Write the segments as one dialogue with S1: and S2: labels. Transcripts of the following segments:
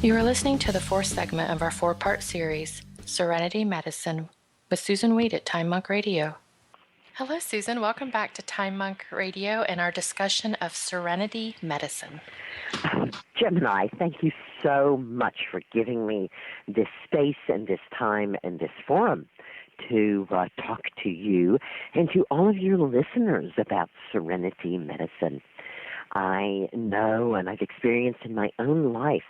S1: You are listening to the fourth segment of our four-part series, Serenity Medicine, with Susan Weed at Time Monk Radio. Hello, Susan. Welcome back to Time Monk Radio and our discussion of Serenity Medicine.
S2: Gemini, thank you so much for giving me this space and this time and this forum to talk to you and to all of your listeners about Serenity Medicine. I know and I've experienced in my own life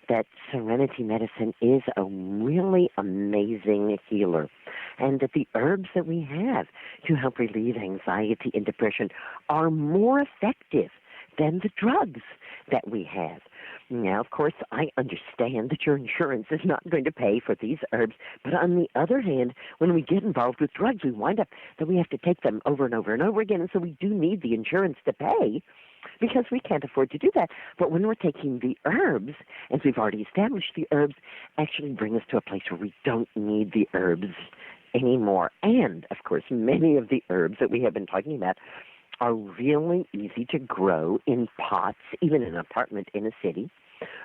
S2: that Serenity Medicine is a really amazing healer, and that the herbs that we have to help relieve anxiety and depression are more effective than the drugs that we have. Now, of course, I understand that your insurance is not going to pay for these herbs, but on the other hand, when we get involved with drugs, we wind up that we have to take them over and over and over again, and so we do need the insurance to pay because we can't afford to do that. But when we're taking the herbs, as we've already established, the herbs actually bring us to a place where we don't need the herbs anymore. And, of course, many of the herbs that we have been talking about are really easy to grow in pots, even in an apartment in a city,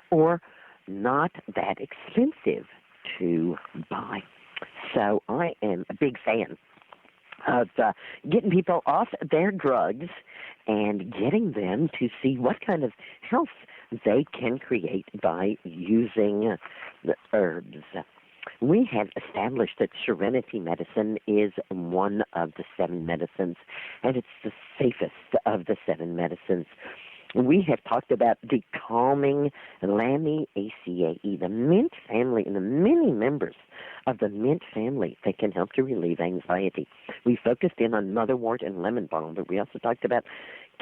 S2: or not that expensive to buy. So I am a big fan of getting people off their drugs and getting them to see what kind of health they can create by using the herbs. We have established that Serenity Medicine is one of the 7 medicines, and it's the safest of the 7 medicines. We have talked about the calming Lamiaceae, the mint family, and the many members of the mint family that can help to relieve anxiety. We focused in on motherwort and lemon balm, but we also talked about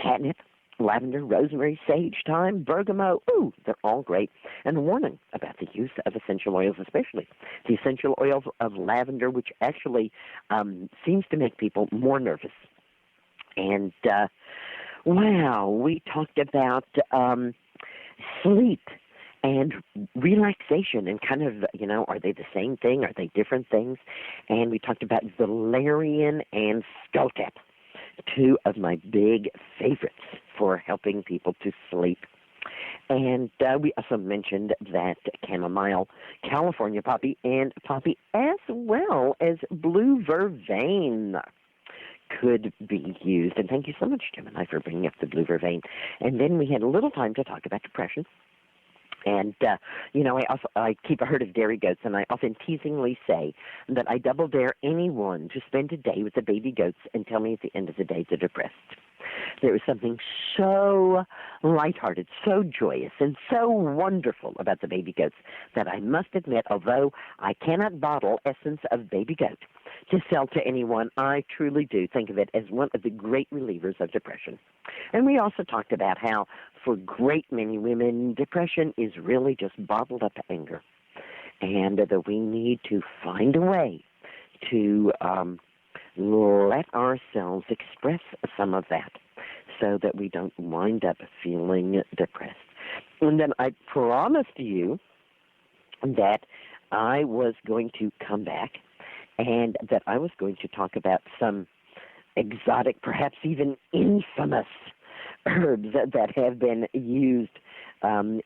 S2: catnip, lavender, rosemary, sage, thyme, bergamot. Ooh, they're all great. And a warning about the use of essential oils, especially the essential oils of lavender, which actually seems to make people more nervous. And, wow, we talked about sleep and relaxation and kind of, are they the same thing? Are they different things? And we talked about Valerian and skullcap, 2 of my big favorites for helping people to sleep. And we also mentioned that chamomile, California poppy, and poppy, as well as blue vervain, could be used. And thank you so much, Gemini, for bringing up the blue vervain. And then we had a little time to talk about depression. And, I keep a herd of dairy goats, and I often teasingly say that I double dare anyone to spend a day with the baby goats and tell me at the end of the day they're depressed. There was something so lighthearted, so joyous, and so wonderful about the baby goats that I must admit, although I cannot bottle essence of baby goat to sell to anyone, I truly do think of it as one of the great relievers of depression. And we also talked about how, for great many women, depression is really just bottled up anger, and that we need to find a way to let ourselves express some of that so that we don't wind up feeling depressed. And then I promised you that I was going to come back and that I was going to talk about some exotic, perhaps even infamous herbs that have been used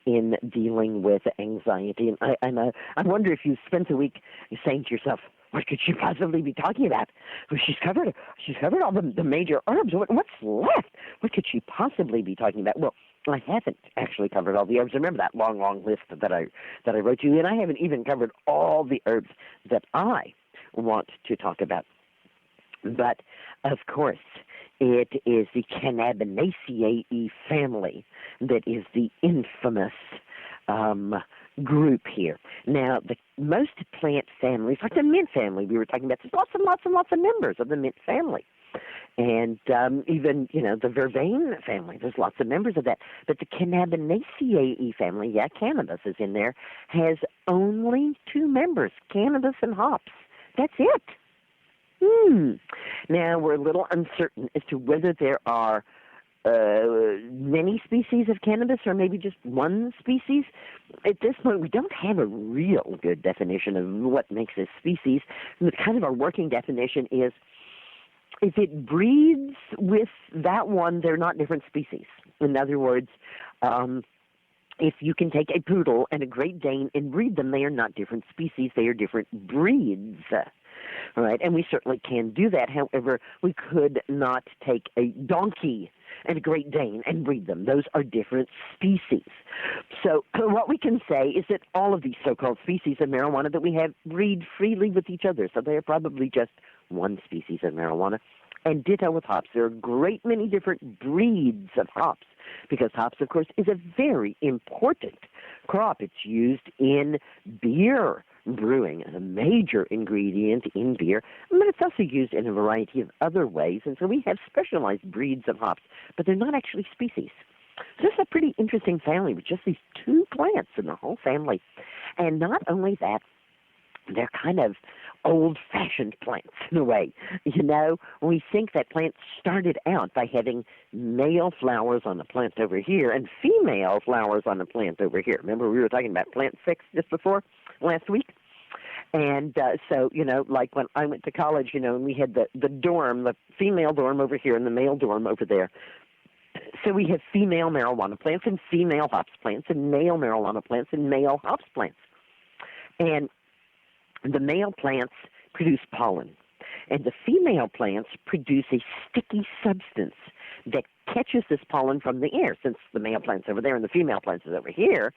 S2: in dealing with anxiety. And I wonder if you spent the week saying to yourself, what could she possibly be talking about? Well, she's covered all the major herbs. What's left? What could she possibly be talking about? Well, I haven't actually covered all the herbs. Remember that long list that I wrote you, and I haven't even covered all the herbs that I want to talk about. But, of course, it is the Cannabinaceae family that is the infamous group here. Now, the most plant families, like the mint family we were talking about, there's lots and lots and lots of members of the mint family. And even, the vervain family, there's lots of members of that. But the Cannabinaceae family, cannabis is in there, has only 2 members, cannabis and hops. That's it. Now, we're a little uncertain as to whether there are many species of cannabis or maybe just one species. At this point, we don't have a real good definition of what makes a species. And kind of our working definition is if it breeds with that one, they're not different species. In other words, if you can take a poodle and a Great Dane and breed them, they are not different species, they are different breeds. All right, and we certainly can do that. However, we could not take a donkey and a Great Dane and breed them. Those are different species. So what we can say is that all of these so-called species of marijuana that we have breed freely with each other. So they are probably just one species of marijuana. And ditto with hops. There are a great many different breeds of hops because hops, of course, is a very important crop. It's used in beer brewing as a major ingredient in beer, but it's also used in a variety of other ways. And so we have specialized breeds of hops, but they're not actually species. So this is a pretty interesting family with just these two plants in the whole family. And not only that, they're kind of old-fashioned plants in a way. You know, we think that plants started out by having male flowers on the plant over here and female flowers on the plant over here. Remember we were talking about plant sex just before last week? And so, you know, like when I went to college, you know, and we had the dorm, the female dorm over here and the male dorm over there. So we have female marijuana plants and female hops plants and male marijuana plants and male hops plants. And the male plants produce pollen, and the female plants produce a sticky substance that catches this pollen from the air. Since the male plant's over there and the female plants is over here,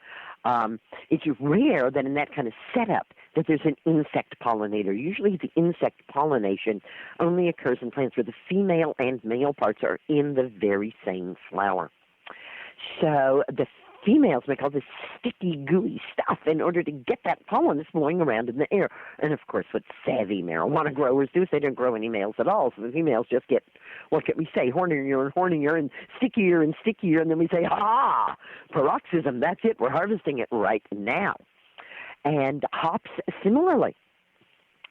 S2: it's rare that in that kind of setup that there's an insect pollinator. Usually the insect pollination only occurs in plants where the female and male parts are in the very same flower. So the females make all this sticky, gooey stuff in order to get that pollen that's blowing around in the air. And, of course, what savvy marijuana growers do is they don't grow any males at all, so the females just get, what can we say, hornier and hornier and stickier, and then we say, ah, paroxysm, that's it, we're harvesting it right now. And hops, similarly.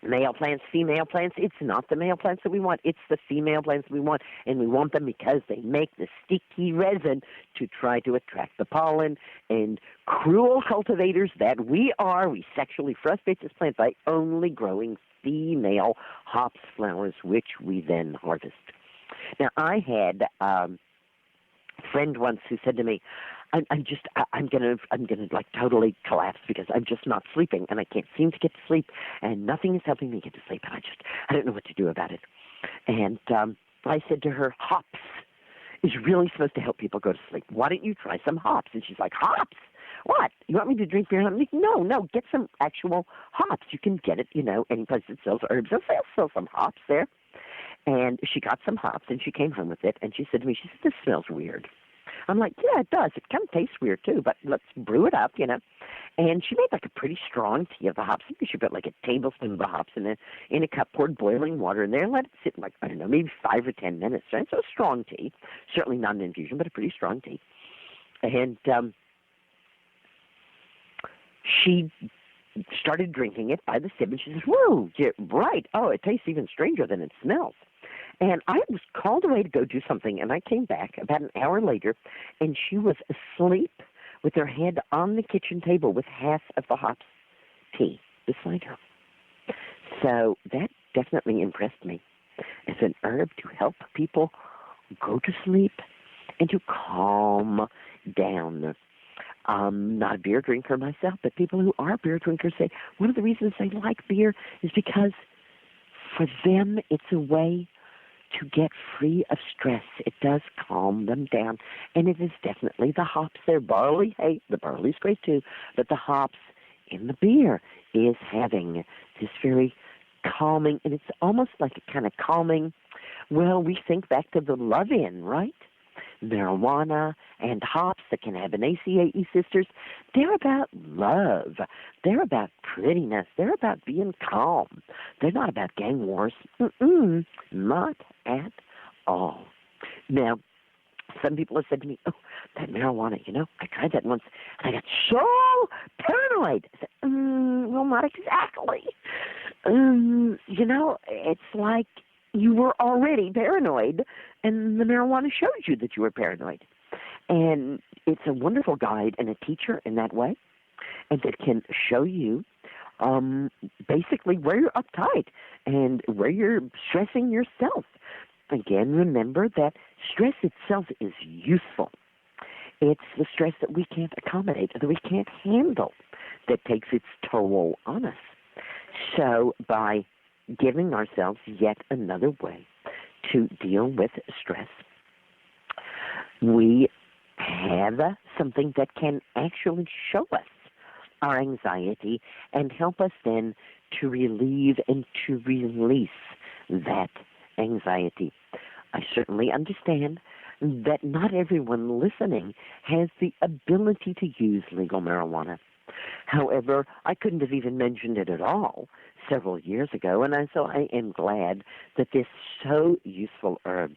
S2: Male plants, female plants, it's not the male plants that we want, it's the female plants we want, and we want them because they make the sticky resin to try to attract the pollen, and cruel cultivators that we are, we sexually frustrate this plant by only growing female hops flowers, which we then harvest. Now, I had a friend once who said to me, I'm gonna like totally collapse because I'm just not sleeping and I can't seem to get to sleep and nothing is helping me get to sleep and I don't know what to do about it. And I said to her, hops is really supposed to help people go to sleep. Why don't you try some hops? And she's like, hops? What? You want me to drink beer? And I'm like, no, get some actual hops. You can get it, you know, any place that sells herbs. They'll sell some hops there. And she got some hops and she came home with it and she said to me, this smells weird. I'm like, yeah, it does. It kind of tastes weird, too, but let's brew it up, you know. And she made like a pretty strong tea of the hops. She put like a tablespoon of the hops in a cup, poured boiling water in there, and let it sit like, I don't know, maybe 5 or 10 minutes, right? So a strong tea. Certainly not an infusion, but a pretty strong tea. And she started drinking it by the sip, and she says, whoa, yeah, right. Oh, it tastes even stranger than it smells. And I was called away to go do something, and I came back about an hour later, and she was asleep with her head on the kitchen table with half of the hops tea beside her. So that definitely impressed me as an herb to help people go to sleep and to calm down. I'm not a beer drinker myself, but people who are beer drinkers say one of the reasons they like beer is because for them it's a way to get free of stress. It does calm them down, and it is definitely the hops there. Barley, hey, the barley's great too, but the hops in the beer is having this very calming, and it's almost like a kind of calming, well, we think back to the love-in, right? Marijuana and hops, the Cannabinaceae sisters, they're about love. They're about prettiness. They're about being calm. They're not about gang wars. Not at all. Now, some people have said to me, oh, that marijuana, you know, I tried that once, and I got so paranoid. I said, well, not exactly. You know, it's like you were already paranoid, and the marijuana showed you that you were paranoid. And it's a wonderful guide and a teacher in that way, and that can show you basically where you're uptight and where you're stressing yourself. Again, remember that stress itself is useful. It's the stress that we can't accommodate, that we can't handle, that takes its toll on us. So by giving ourselves yet another way to deal with stress, we have something that can actually show us our anxiety and help us then to relieve and to release that anxiety. I certainly understand that not everyone listening has the ability to use legal marijuana. However, I couldn't have even mentioned it at all several years ago, and so I am glad that this so useful herb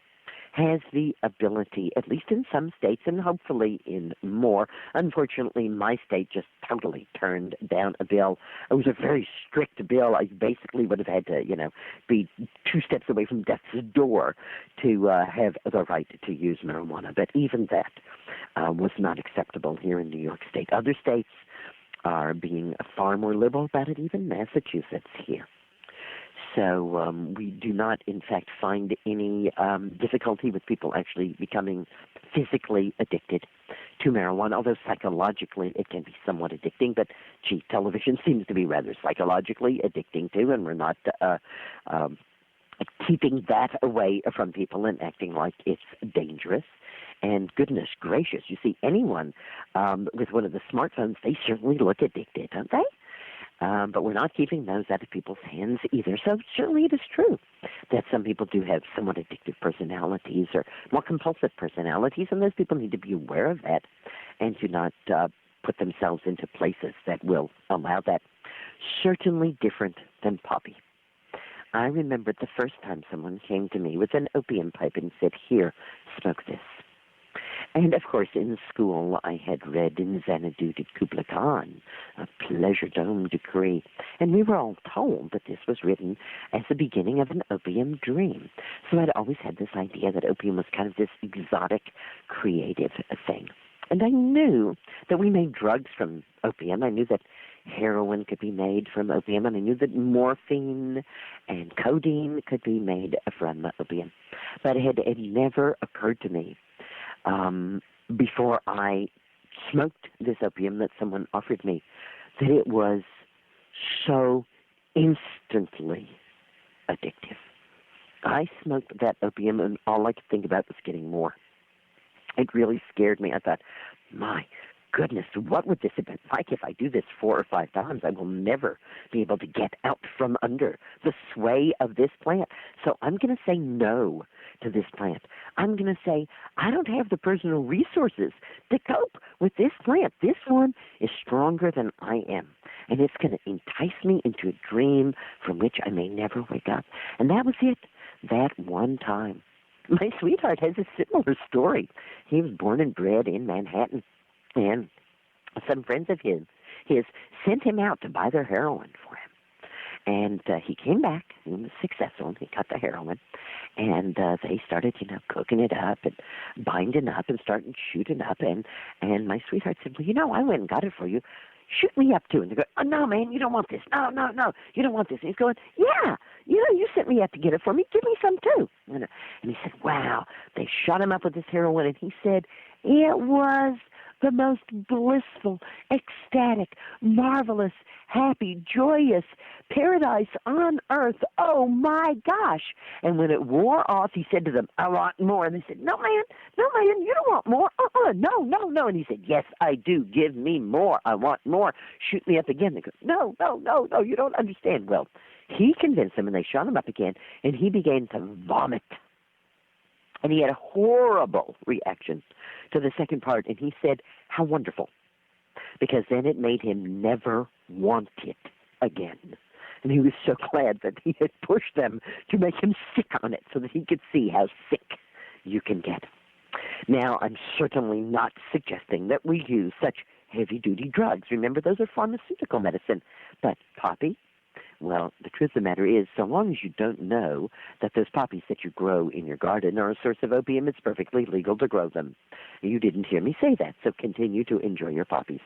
S2: has the ability, at least in some states and hopefully in more. Unfortunately, my state just totally turned down a bill. It was a very strict bill. I basically would have had to, be 2 steps away from death's door to have the right to use marijuana. But even that was not acceptable here in New York State. Other states are being far more liberal about it, even Massachusetts here. So we do not, in fact, find any difficulty with people actually becoming physically addicted to marijuana, although psychologically it can be somewhat addicting. But, television seems to be rather psychologically addicting, too, and we're not keeping that away from people and acting like it's dangerous. And goodness gracious, you see anyone with one of the smartphones, they certainly look addicted, don't they? But we're not keeping those out of people's hands either. So certainly it is true that some people do have somewhat addictive personalities or more compulsive personalities, and those people need to be aware of that and do not put themselves into places that will allow that. Certainly different than Poppy. I remember the first time someone came to me with an opium pipe and said, "Here, smoke this." And, of course, in school, I had read in Xanadu de Kubla Khan, a pleasure dome decree, and we were all told that this was written as the beginning of an opium dream. So I'd always had this idea that opium was kind of this exotic, creative thing. And I knew that we made drugs from opium. I knew that heroin could be made from opium, and I knew that morphine and codeine could be made from opium. But it had never occurred to me before I smoked this opium that someone offered me, that it was so instantly addictive. I smoked that opium, and all I could think about was getting more. It really scared me. I thought, my goodness, what would this have been like if I do this 4 or 5 times? I will never be able to get out from under the sway of this plant. So I'm going to say no to this plant. I'm going to say I don't have the personal resources to cope with this plant. This one is stronger than I am, and it's going to entice me into a dream from which I may never wake up. And that was it, that one time. My sweetheart has a similar story. He was born and bred in Manhattan, and some friends of his sent him out to buy their heroin for him. And he came back. He was successful, and he cut the heroin. And they started, cooking it up and binding up and starting shooting up. And my sweetheart said, well, I went and got it for you. Shoot me up, too. And they go, oh, no, man, you don't want this. No, you don't want this. And he's going, yeah, you sent me up to get it for me. Give me some, too. And he said, wow. They shot him up with this heroin, and he said, it was the most blissful, ecstatic, marvelous, happy, joyous paradise on earth. Oh, my gosh. And when it wore off, he said to them, I want more. And they said, no, man, you don't want more. No. And he said, yes, I do. Give me more. I want more. Shoot me up again. They go, no, you don't understand. Well, he convinced them, and they shot him up again, and he began to vomit. And he had a horrible reaction to the second part, and he said, how wonderful, because then it made him never want it again. And he was so glad that he had pushed them to make him sick on it so that he could see how sick you can get. Now, I'm certainly not suggesting that we use such heavy-duty drugs. Remember, those are pharmaceutical medicine. But poppy, well, the truth of the matter is, so long as you don't know that those poppies that you grow in your garden are a source of opium, it's perfectly legal to grow them. You didn't hear me say that, so continue to enjoy your poppies.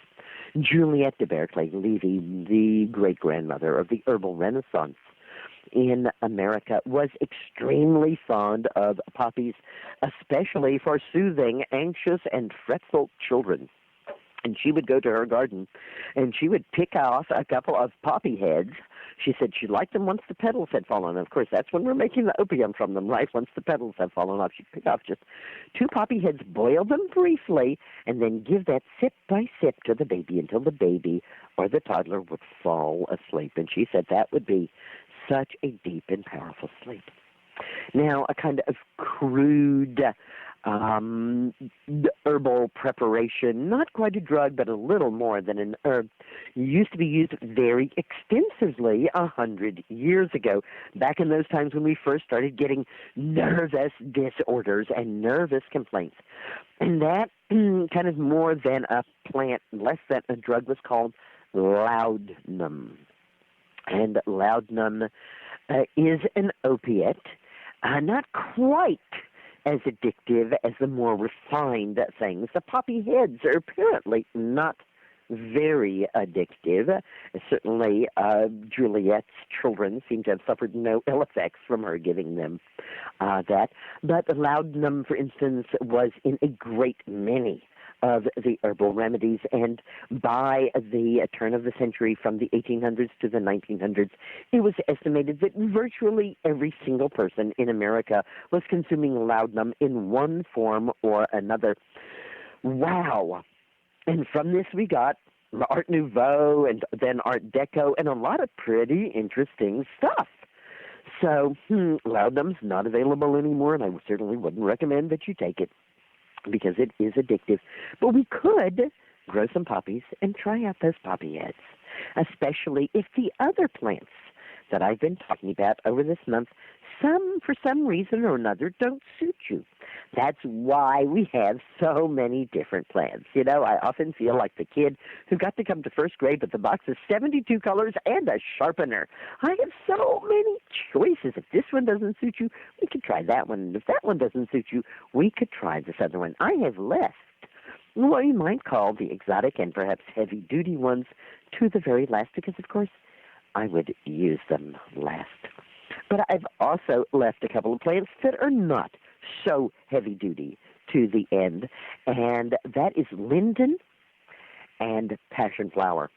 S2: Juliette de Berkeley Levy, the great-grandmother of the herbal renaissance, in America was extremely fond of poppies, especially for soothing anxious and fretful children. And she would go to her garden, and she would pick off a couple of poppy heads. She said she liked them once the petals had fallen. And of course, that's when we're making the opium from them, right? Once the petals have fallen off, she'd pick off just 2 poppy heads, boil them briefly, and then give that sip by sip to the baby until the baby or the toddler would fall asleep. And she said that would be such a deep and powerful sleep. Now, a kind of crude herbal preparation, not quite a drug, but a little more than an herb, used to be used very extensively 100 years ago, back in those times when we first started getting nervous disorders and nervous complaints. And that kind of more than a plant, less than a drug, was called laudanum. And laudanum is an opiate, not quite as addictive as the more refined things. The poppy heads are apparently not very addictive. Certainly, Juliet's children seem to have suffered no ill effects from her giving them that. But laudanum, for instance, was in a great many of the herbal remedies, and by the turn of the century, from the 1800s to the 1900s, it was estimated that virtually every single person in America was consuming laudanum in one form or another. Wow. And from this we got Art Nouveau and then Art Deco and a lot of pretty interesting stuff. So laudanum's not available anymore, and I certainly wouldn't recommend that you take it, because it is addictive. But we could grow some poppies and try out those poppy heads, especially if the other plants that I've been talking about over this month, for some reason or another, don't suit you. That's why we have so many different plants. You know, I often feel like the kid who got to come to first grade with a box of 72 colors and a sharpener. I have so many choices. If this one doesn't suit you, we could try that one. And if that one doesn't suit you, we could try this other one. I have left what you might call the exotic and perhaps heavy-duty ones to the very last, because, of course, I would use them last. But I've also left a couple of plants that are not so heavy-duty to the end, and that is linden and passionflower.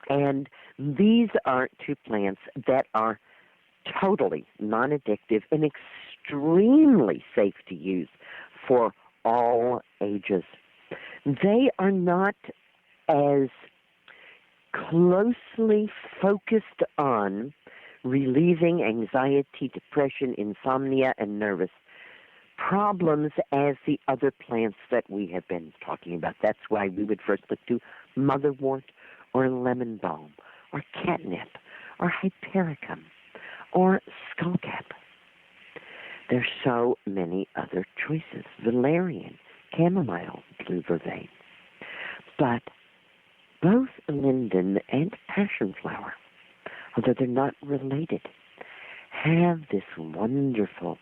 S2: And these are 2 plants that are totally non-addictive and extremely safe to use for all ages. They are not as closely focused on relieving anxiety, depression, insomnia, and nervous problems as the other plants that we have been talking about. That's why we would first look to motherwort or lemon balm or catnip or hypericum or skullcap. There's so many other choices. Valerian, chamomile, blue vervain. But both linden and passionflower, although they're not related, have this wonderful,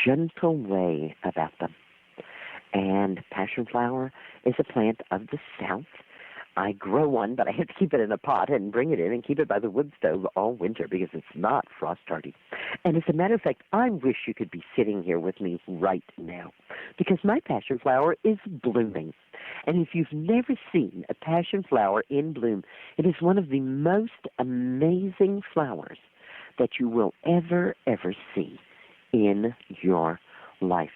S2: gentle way about them. And passionflower is a plant of the South. I grow one, but I have to keep it in a pot and bring it in and keep it by the wood stove all winter because it's not frost hardy. And as a matter of fact, I wish you could be sitting here with me right now, because my passionflower is blooming. And if you've never seen a passionflower in bloom, it is one of the most amazing flowers that you will ever see in your life.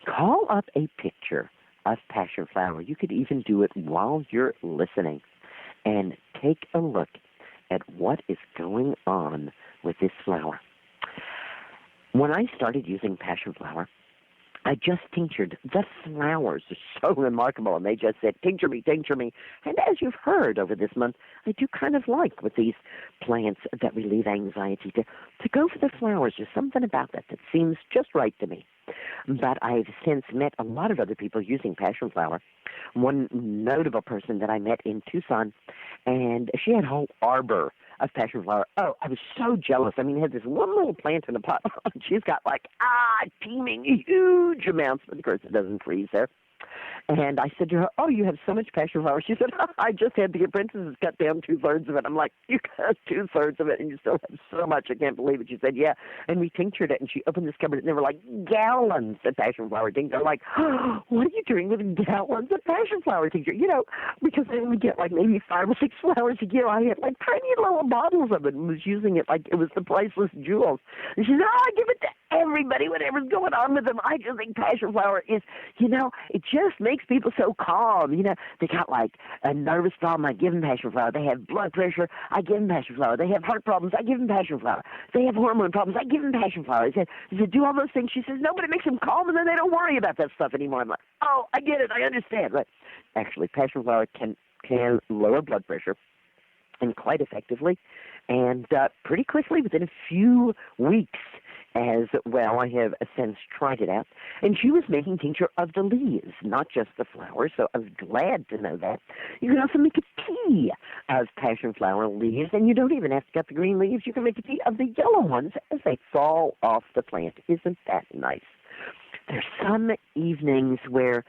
S2: Call up a picture of passionflower. You could even do it while you're listening, and take a look at what is going on with this flower. When I started using passionflower, I just tinctured. The flowers are so remarkable, and they just said, tincture me, tincture me. And as you've heard over this month, I do kind of like with these plants that relieve anxiety to go for the flowers. There's something about that seems just right to me. But I've since met a lot of other people using passionflower. One notable person that I met in Tucson, and she had a whole arbor of passionflower. Oh, I was so jealous. I mean, I had this one little plant in a pot. She's got teeming huge amounts, but of course it doesn't freeze there. And I said to her, "Oh, you have so much passion flower." She said, "I just had the apprentices cut down 2/3 of it." I'm like, "You cut 2/3 of it and you still have so much. I can't believe it." She said, "Yeah." And we tinctured it, and she opened this cupboard, and there were like gallons of passion flower tincture. I'm like, "Oh, what are you doing with gallons of passion flower tincture?" Because I only get like maybe 5 or 6 flowers a year. I had like tiny little bottles of it and was using it like it was the priceless jewels. And she said, "Oh, I give it to everybody, whatever's going on with them. I just think passion flower is, it just makes people so calm. They got like a nervous problem, I give them passion flower. They have blood pressure, I give them passion flower. They have heart problems, I give them passion flower. They have hormone problems, I give them passion flower." I said, "Do all those things." She says, "No, but it makes them calm, and then they don't worry about that stuff anymore." I'm like, "Oh, I get it, I understand." But actually, passion flower can lower blood pressure, and quite effectively, and pretty quickly, within a few weeks, as well. I have since tried it out. And she was making tincture of the leaves, not just the flowers, so I was glad to know that. You can also make a tea of passion flower leaves, and you don't even have to cut the green leaves. You can make a tea of the yellow ones as they fall off the plant. Isn't that nice? There's some evenings where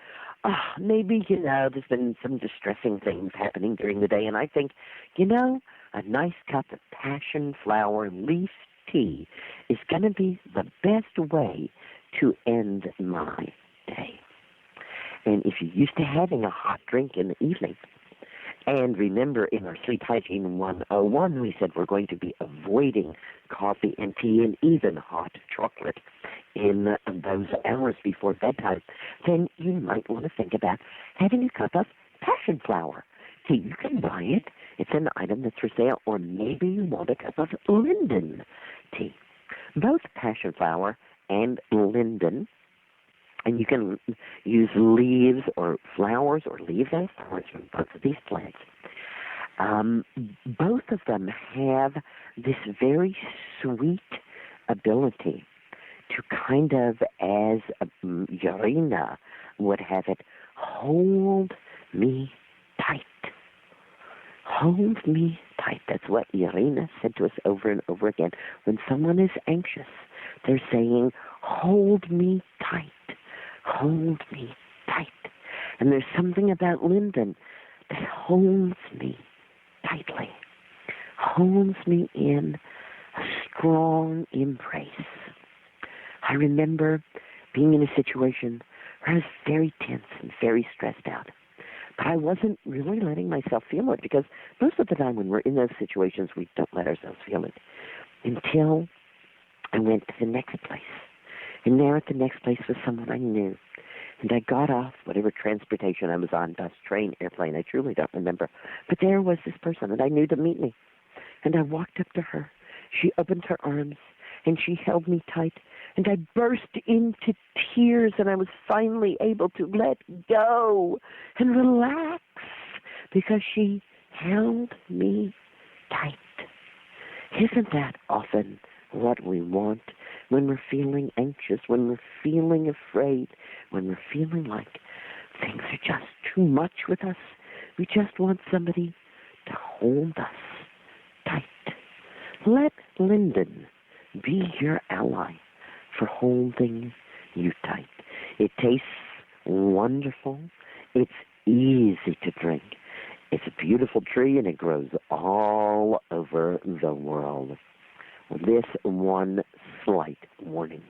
S2: maybe, there's been some distressing things happening during the day, and I think, a nice cup of passion flower leaf tea is going to be the best way to end my day. And if you're used to having a hot drink in the evening, and remember in our Sleep Hygiene 101, we said we're going to be avoiding coffee and tea and even hot chocolate in those hours before bedtime, then you might want to think about having a cup of passion flower tea. You can buy it. It's an item that's for sale. Or maybe you want a cup of linden tea. Both passion flower and linden, and you can use leaves or flowers or leaves and flowers from both of these plants. Both of them have this very sweet ability to kind of, as Urena would have it, hold me tight. Hold me tight. That's what Urena said to us over and over again. When someone is anxious, they're saying, hold me tight. Hold me tight. And there's something about linden that holds me tightly, holds me in a strong embrace. I remember being in a situation where I was very tense and very stressed out. But I wasn't really letting myself feel it, because most of the time when we're in those situations, we don't let ourselves feel it until I went to the next place. And there at the next place was someone I knew. And I got off whatever transportation I was on, bus, train, airplane, I truly don't remember. But there was this person that I knew to meet me. And I walked up to her. She opened her arms, and she held me tight. And I burst into tears, and I was finally able to let go and relax because she held me tight. Isn't that often what we want when we're feeling anxious, when we're feeling afraid, when we're feeling like things are just too much with us? We just want somebody to hold us tight. Let linden be your ally for holding you tight. It tastes wonderful. It's easy to drink. It's a beautiful tree, and it grows all over the world. This one slight warning.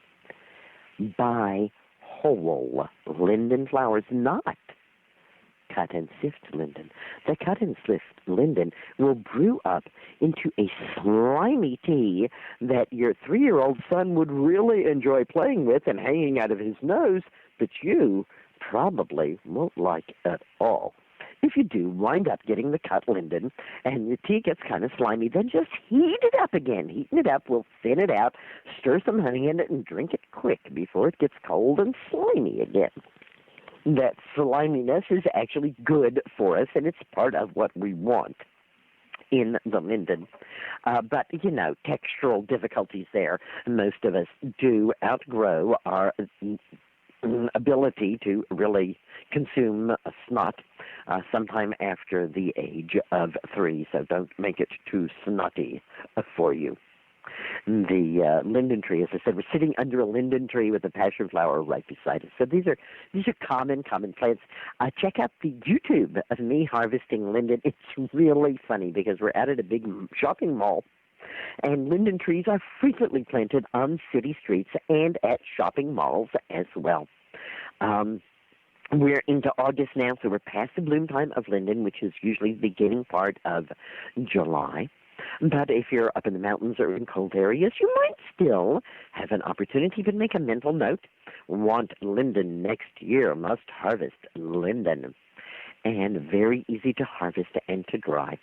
S2: Buy whole linden flowers, not cut and sift linden. The cut and sift linden will brew up into a slimy tea that your 3-year-old son would really enjoy playing with and hanging out of his nose, but you probably won't like at all. If you do wind up getting the cut linden and the tea gets kind of slimy, then just heat it up again. Heating it up will thin it out, stir some honey in it, and drink it quick before it gets cold and slimy again. That sliminess is actually good for us, and it's part of what we want in the linden. But, textural difficulties there. Most of us do outgrow our ability to really consume a snot sometime after the age of 3, so don't make it too snotty for you. the linden tree. As I said, we're sitting under a linden tree with a passionflower right beside us. So these are common plants. Check out the YouTube of me harvesting linden. It's really funny because we're out at a big shopping mall, and linden trees are frequently planted on city streets and at shopping malls as well. We're into August now, so we're past the bloom time of linden, which is usually the beginning part of July. But if you're up in the mountains or in cold areas, you might still have an opportunity to make a mental note. Want linden next year, must harvest linden. And very easy to harvest and to dry.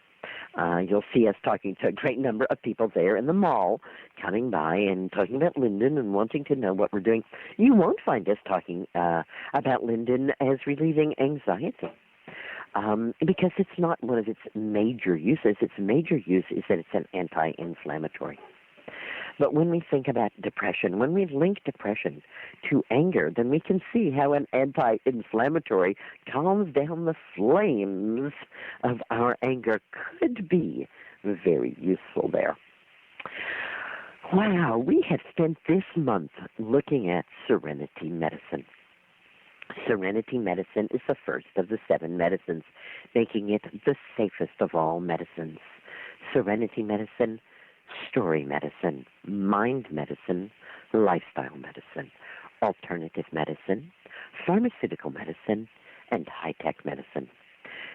S2: You'll see us talking to a great number of people there in the mall, coming by and talking about linden and wanting to know what we're doing. You won't find us talking about linden as relieving anxiety. Because it's not one of its major uses. Its major use is that it's an anti-inflammatory. But when we think about depression, when we link depression to anger, then we can see how an anti-inflammatory calms down the flames of our anger could be very useful there. Wow, we have spent this month looking at Serenity medicine. Serenity medicine is the first of the 7 medicines, making it the safest of all medicines. Serenity medicine, story medicine, mind medicine, lifestyle medicine, alternative medicine, pharmaceutical medicine, and high-tech medicine.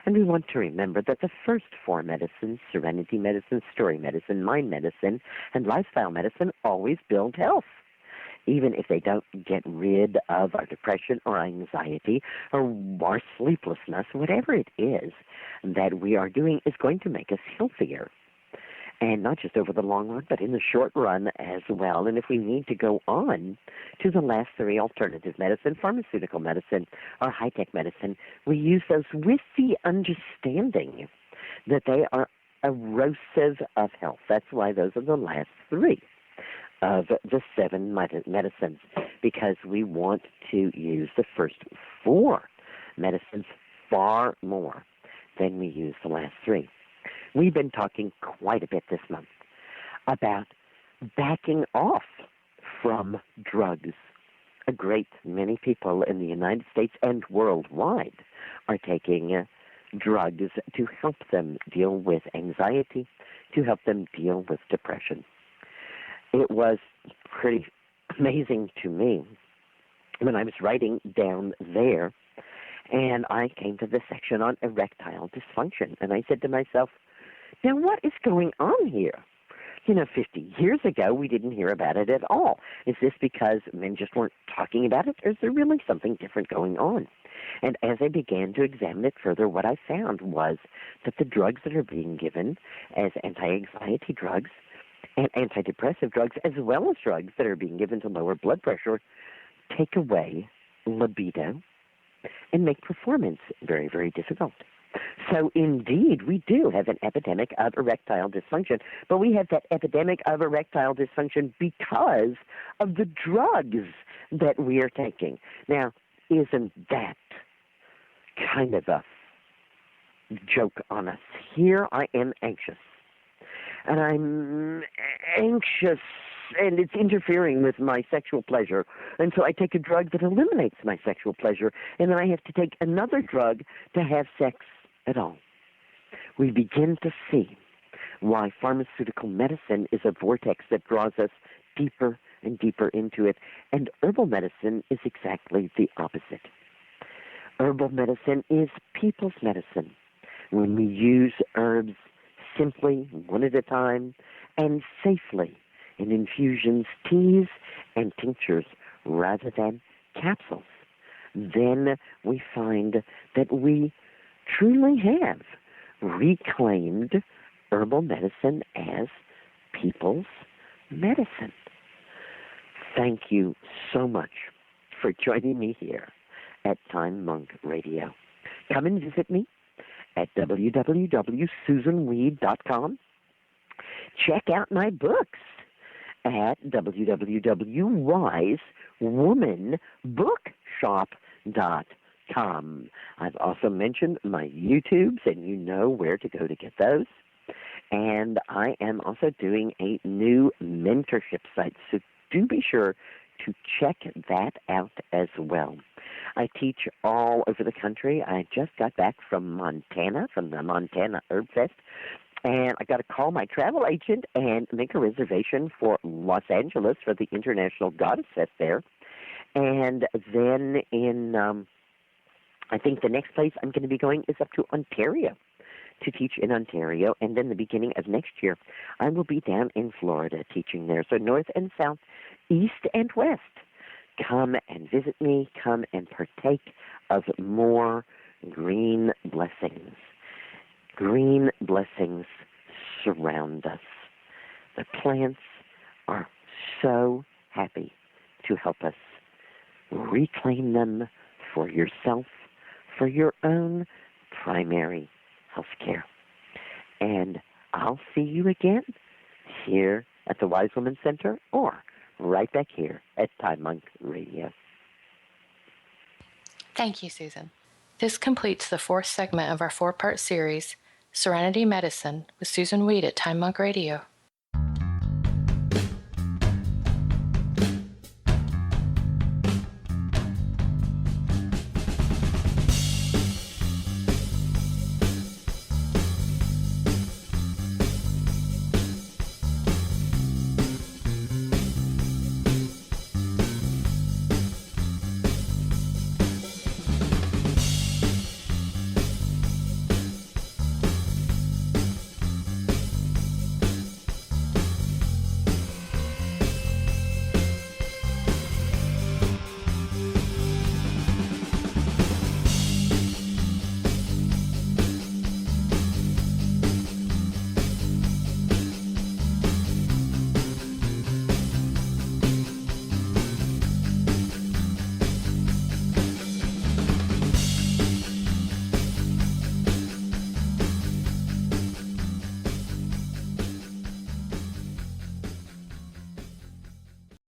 S2: And we want to remember that the first 4 medicines, Serenity medicine, story medicine, mind medicine, and lifestyle medicine, always build health. Even if they don't get rid of our depression or anxiety or our sleeplessness, whatever it is that we are doing is going to make us healthier. And not just over the long run, but in the short run as well. And if we need to go on to the last 3, alternative medicine, pharmaceutical medicine, or high-tech medicine, we use those with the understanding that they are erosive of health. That's why those are the last 3 of the 7 medicines, because we want to use the first 4 medicines far more than we use the last 3. We've been talking quite a bit this month about backing off from drugs. A great many people in the United States and worldwide are taking drugs to help them deal with anxiety, to help them deal with depression. It was pretty amazing to me when I was writing down there, and I came to the section on erectile dysfunction, and I said to myself, now what is going on here? 50 years ago, we didn't hear about it at all. Is this because men just weren't talking about it, or is there really something different going on? And as I began to examine it further, what I found was that the drugs that are being given as anti-anxiety drugs and antidepressive drugs, as well as drugs that are being given to lower blood pressure, take away libido and make performance very, very difficult. So indeed, we do have an epidemic of erectile dysfunction, but we have that epidemic of erectile dysfunction because of the drugs that we are taking. Now, isn't that kind of a joke on us? Here I am anxious. And I'm anxious, and it's interfering with my sexual pleasure. And so I take a drug that eliminates my sexual pleasure, and then I have to take another drug to have sex at all. We begin to see why pharmaceutical medicine is a vortex that draws us deeper and deeper into it, and herbal medicine is exactly the opposite. Herbal medicine is people's medicine. When we use herbs simply, one at a time, and safely in infusions, teas, and tinctures rather than capsules, then we find that we truly have reclaimed herbal medicine as people's medicine. Thank you so much for joining me here at Time Monk Radio. Come and visit me at www.susanweed.com. Check out my books at www.wisewomanbookshop.com. I've also mentioned my YouTubes, and you know where to go to get those. And I am also doing a new mentorship site, so do be sure to check that out as well. I teach all over the country. I just got back from Montana, from the Montana Herb Fest, and I got to call my travel agent and make a reservation for Los Angeles for the International Goddess Fest there. And then I think the next place I'm going to be going is up to Ontario to teach in Ontario. And then the beginning of next year, I will be down in Florida teaching there. So north and south, east and west, come and visit me. Come and partake of more green blessings. Green blessings surround us. The plants are so happy to help us. Reclaim them for yourself, for your own primary health care. And I'll see you again here at the Wise Woman Center or right back here at Time Monk Radio.
S1: Thank you, Susan. This completes the fourth segment of our four-part series, Serenity Medicine with Susan Weed at Time Monk Radio.